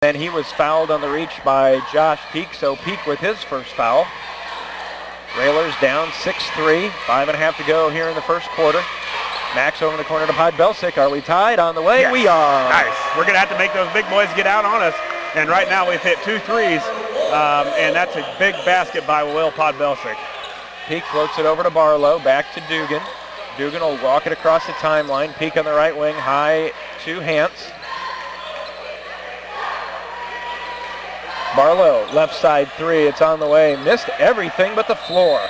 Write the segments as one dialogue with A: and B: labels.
A: then he was fouled on the reach by Josh Peak, so Peak with his first foul. Railers down 6-3, 5.5 to go here in the first quarter. Max over in the corner to Podbelsic. Are we tied? On the way?
B: Yes.
A: We are.
B: Nice. We're going to have to make those big boys get out on us. And right now we've hit 2 threes, and that's a big basket by Will Podbelsic.
A: Peak floats it over to Barlow, back to Dugan. Dugan will walk it across the timeline. Peak on the right wing, high to Hance. Barlow, left side three, it's on the way. Missed everything but the floor.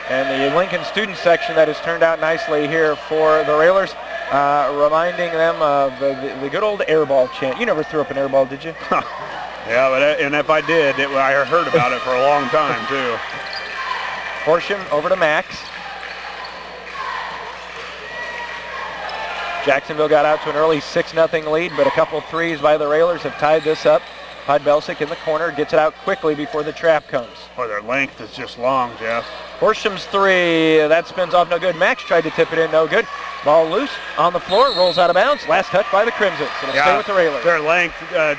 A: And the Lincoln student section that has turned out nicely here for the Railers, reminding them of the good old airball chant. You never threw up an airball, did you?
B: Yeah, and if I did, I heard about it for a long time, too.
A: Horsham over to Max. Jacksonville got out to an early 6-0 lead, but a couple threes by the Railers have tied this up. Podbelsic in the corner, gets it out quickly before the trap comes.
B: Boy, their length is just long, Jeff.
A: Horsham's three, that spins off no good. Max tried to tip it in, no good. Ball loose on the floor, rolls out of bounds. Last touch by the Crimsons. It'll stay with the Railers.
B: Their length,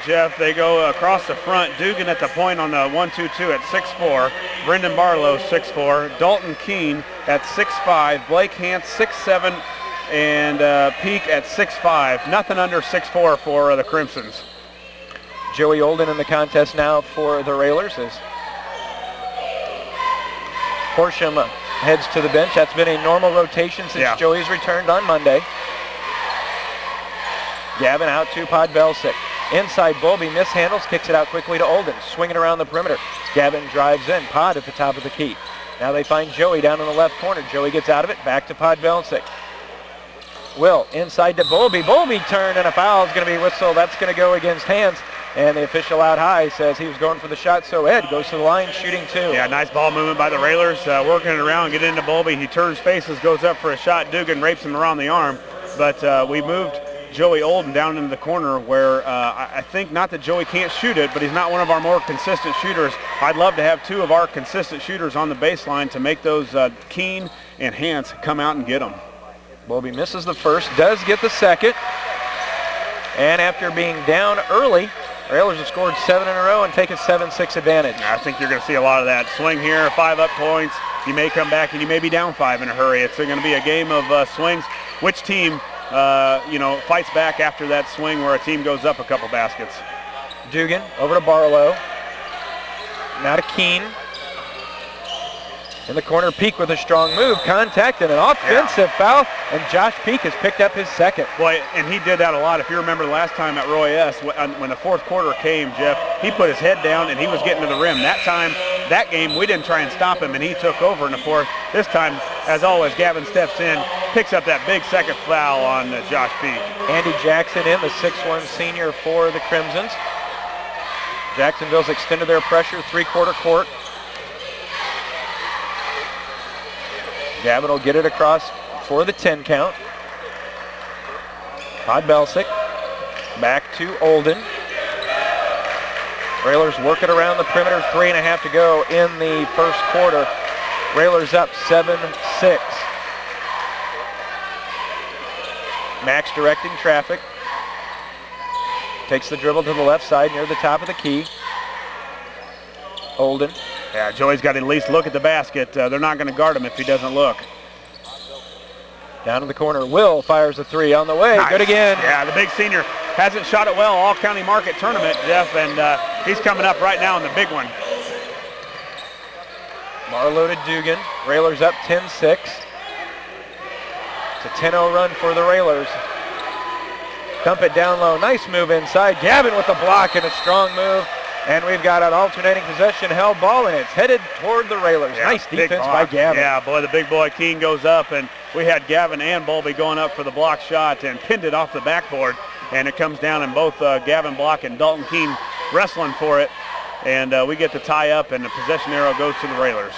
B: Jeff, they go across the front. Dugan at the point on the 1-2-2 at 6'4". Brendan Barlow, 6'4". Dalton Keene at 6'5". Blake Hance, 6'7". And Peak at 6'5". Nothing under 6'4" for the Crimsons.
A: Joey Olden in the contest now for the Railers as Horsham heads to the bench. That's been a normal rotation since Joey's returned on Monday. Gavin out to Podbelsic. Inside Bowlby mishandles, kicks it out quickly to Olden. Swinging around the perimeter. Gavin drives in. Pod at the top of the key. Now they find Joey down in the left corner. Joey gets out of it. Back to Podbelsic. Will inside to Bowlby. Bowlby turned and a foul is going to be whistled. That's going to go against Hance. And the official out high says he was going for the shot, so Ed goes to the line, shooting two.
B: Yeah, nice ball movement by the Railers, working it around, get into Bowlby. He turns faces, goes up for a shot. Dugan rapes him around the arm. But we moved Joey Olden down into the corner where I think not that Joey can't shoot it, but he's not one of our more consistent shooters. I'd love to have two of our consistent shooters on the baseline to make those Keene and Hance come out and get them.
A: Bowlby misses the first, does get the second. And after being down early, Railers have scored 7 in a row and take a 7-6 advantage.
B: I think you're going to see a lot of that. Swing here, 5 up points. You may come back and you may be down 5 in a hurry. It's going to be a game of swings. Which team, fights back after that swing where a team goes up a couple baskets?
A: Dugan over to Barlow. Now to Keene. In the corner, Peak with a strong move. Contact and an offensive foul, and Josh Peak has picked up his second.
B: Boy, and he did that a lot. If you remember last time at Roy S., when the fourth quarter came, Jeff, he put his head down and he was getting to the rim. That time, that game, we didn't try and stop him, and he took over in the fourth. This time, as always, Gavin steps in, picks up that big second foul on Josh Peak.
A: Andy Jackson in, the 6'1 senior for the Crimsons. Jacksonville's extended their pressure, three-quarter court. Gavin will get it across for the 10 count. Podbelsic back to Olden. Railers work it around the perimeter, 3.5 to go in the first quarter. Railers up 7-6. Max directing traffic. Takes the dribble to the left side near the top of the key. Olden.
B: Yeah, Joey's got to at least look at the basket. They're not going to guard him if he doesn't look.
A: Down in the corner, Will fires a three on the way.
B: Nice.
A: Good again.
B: Yeah, the big senior hasn't shot it well all county market tournament, Jeff, and he's coming up right now in the big one.
A: Barlow to Dugan. Railers up 10-6. It's a 10-0 run for the Railers. Dump it down low. Nice move inside. Gavin with the block and a strong move. And we've got an alternating possession held ball, and it's headed toward the Railers.
B: Yeah,
A: nice defense by Gavin.
B: Yeah, boy, the big boy Keene goes up, and we had Gavin and Bowlby going up for the block shot and pinned it off the backboard. And it comes down, and both Gavin Block and Dalton Keene wrestling for it. And we get the tie up, and the possession arrow goes to the Railers.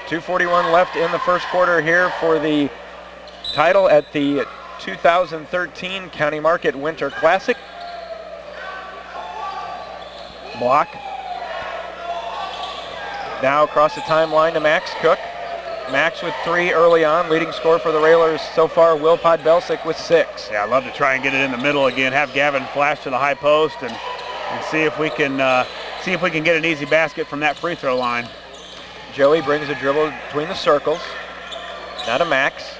A: 2:41 left in the first quarter here for the title at the 2013 County Market Winter Classic. Block. Now across the timeline to Max Cook. Max with 3 early on. Leading scorer for the Railers so far, Will Podbelsic with 6.
B: Yeah, I'd love to try and get it in the middle again. Have Gavin flash to the high post and see if we can get an easy basket from that free throw line.
A: Joey brings a dribble between the circles. Now to Max.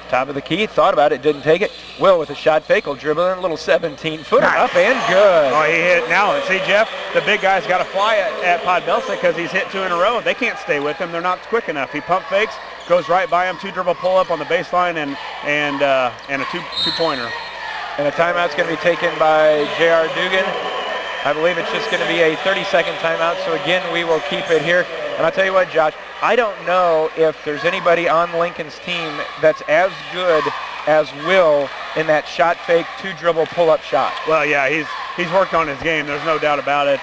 A: Top of the key, thought about it, didn't take it. Will with a shot fake, will dribble in, a little 17-footer, up and good.
B: Oh, he hit now. And see, Jeff, the big guy's got to fly at Podbelsic because he's hit 2 in a row. They can't stay with him. They're not quick enough. He pump fakes, goes right by him, 2-dribble pull-up on the baseline, and a two-pointer.
A: And a timeout's going to be taken by J.R. Dugan. I believe it's just going to be a 30-second timeout, so again, we will keep it here. And I'll tell you what, Josh, I don't know if there's anybody on Lincoln's team that's as good as Will in that shot fake 2-dribble pull-up shot.
B: Well, yeah, he's worked on his game. There's no doubt about it.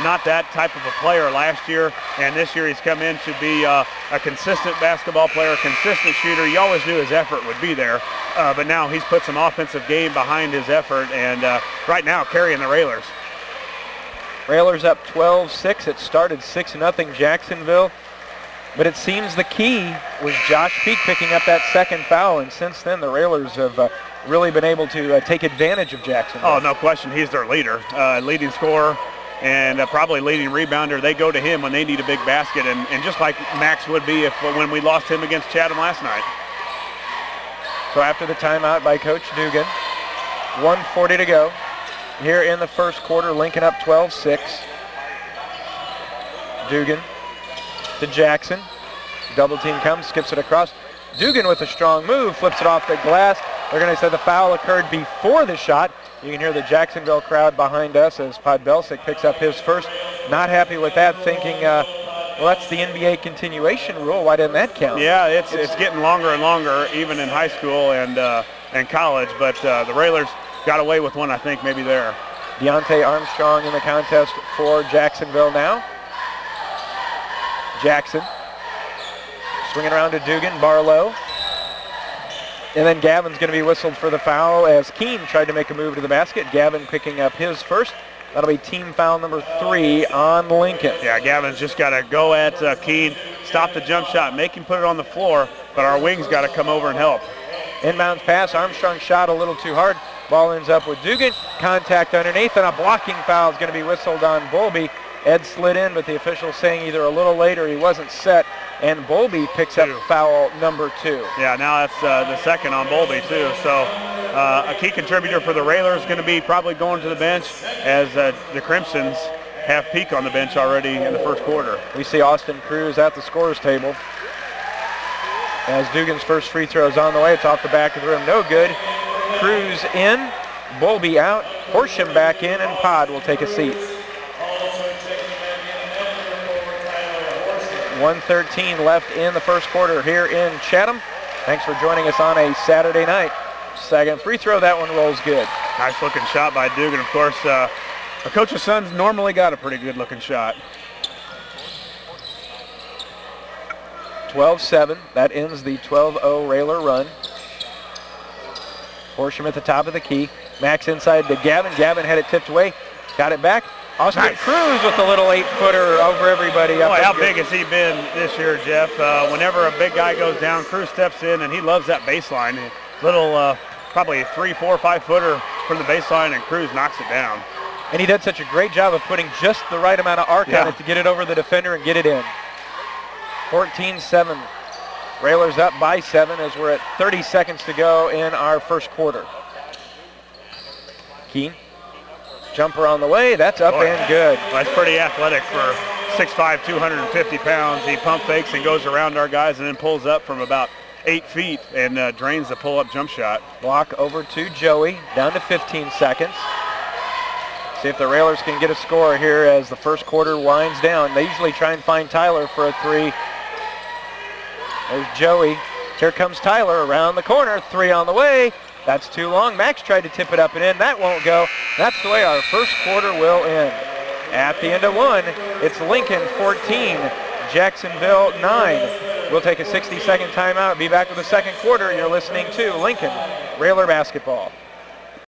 B: Not that type of a player last year, and this year he's come in to be a consistent basketball player, consistent shooter. You always knew his effort would be there, but now he's put some offensive game behind his effort, and right now carrying the Railers.
A: Railers up 12-6. It started 6-0 Jacksonville. But it seems the key was Josh Peak picking up that second foul, and since then the Railers have really been able to take advantage of Jacksonville.
B: Oh, no question. He's their leader, leading scorer, and probably leading rebounder. They go to him when they need a big basket, and just like Max would be when we lost him against Chatham last night.
A: So after the timeout by Coach Dugan, 1:40 to go. Here in the first quarter, Lincoln up 12-6. Dugan to Jackson. Double team comes, skips it across. Dugan with a strong move, flips it off the glass. They're going to say the foul occurred before the shot. You can hear the Jacksonville crowd behind us as Podbelsic picks up his first. Not happy with that, thinking, well, that's the NBA continuation rule. Why didn't that count?
B: Yeah, it's getting longer and longer, even in high school and college. But the Railers got away with one, I think, maybe there.
A: Deontay Armstrong in the contest for Jacksonville now. Jackson swinging around to Dugan, Barlow. And then Gavin's going to be whistled for the foul as Keene tried to make a move to the basket. Gavin picking up his first. That'll be team foul number 3 on Lincoln.
B: Yeah, Gavin's just got to go at Keene, stop the jump shot, make him put it on the floor, but our wings got to come over and help.
A: Inbounds pass, Armstrong shot a little too hard. Ball ends up with Dugan. Contact underneath, and a blocking foul is going to be whistled on Bowlby. Ed slid in, but the official saying either a little late or he wasn't set, and Bowlby picks up foul number 2.
B: Yeah, now that's the second on Bowlby too. So a key contributor for the Railers is going to be probably going to the bench, as the Crimsons have Peak on the bench already in the first quarter.
A: We see Austin Cruz at the scorer's table. As Dugan's first free throw is on the way, it's off the back of the rim, no good. Cruz in, Bowlby out, Horsham back in, and Pod will take a seat. 1:13 left in the first quarter here in Chatham. Thanks for joining us on a Saturday night. Second free throw, that one rolls good.
B: Nice looking shot by Dugan. Of course, a coach's son's normally got a pretty good looking shot.
A: 12-7, that ends the 12-0 Railer run. Horsham at the top of the key. Max inside to Gavin. Gavin had it tipped away, got it back. Austin Cruz with a little 8-footer over everybody.
B: Boy, how big has he been this year, Jeff? Whenever a big guy goes down, Cruz steps in, and he loves that baseline. Little, probably a 3, 4, 5-footer from the baseline, and Cruz knocks it down.
A: And he did such a great job of putting just the right amount of arc on it to get it over the defender and get it in. 14-7. Railers up by 7 as we're at 30 seconds to go in our first quarter. Keene. Jumper on the way, that's up and good.
B: Well, that's pretty athletic for 6'5", 250 pounds. He pump fakes and goes around our guys and then pulls up from about 8 feet and drains the pull-up jump shot.
A: Block over to Joey, down to 15 seconds. See if the Railers can get a score here as the first quarter winds down. They usually try and find Tyler for a 3. There's Joey. Here comes Tyler around the corner, 3 on the way. That's too long. Max tried to tip it up and in. That won't go. That's the way our first quarter will end. At the end of 1, it's Lincoln 14, Jacksonville 9. We'll take a 60-second timeout. Be back with the second quarter. You're listening to Lincoln Railer Basketball.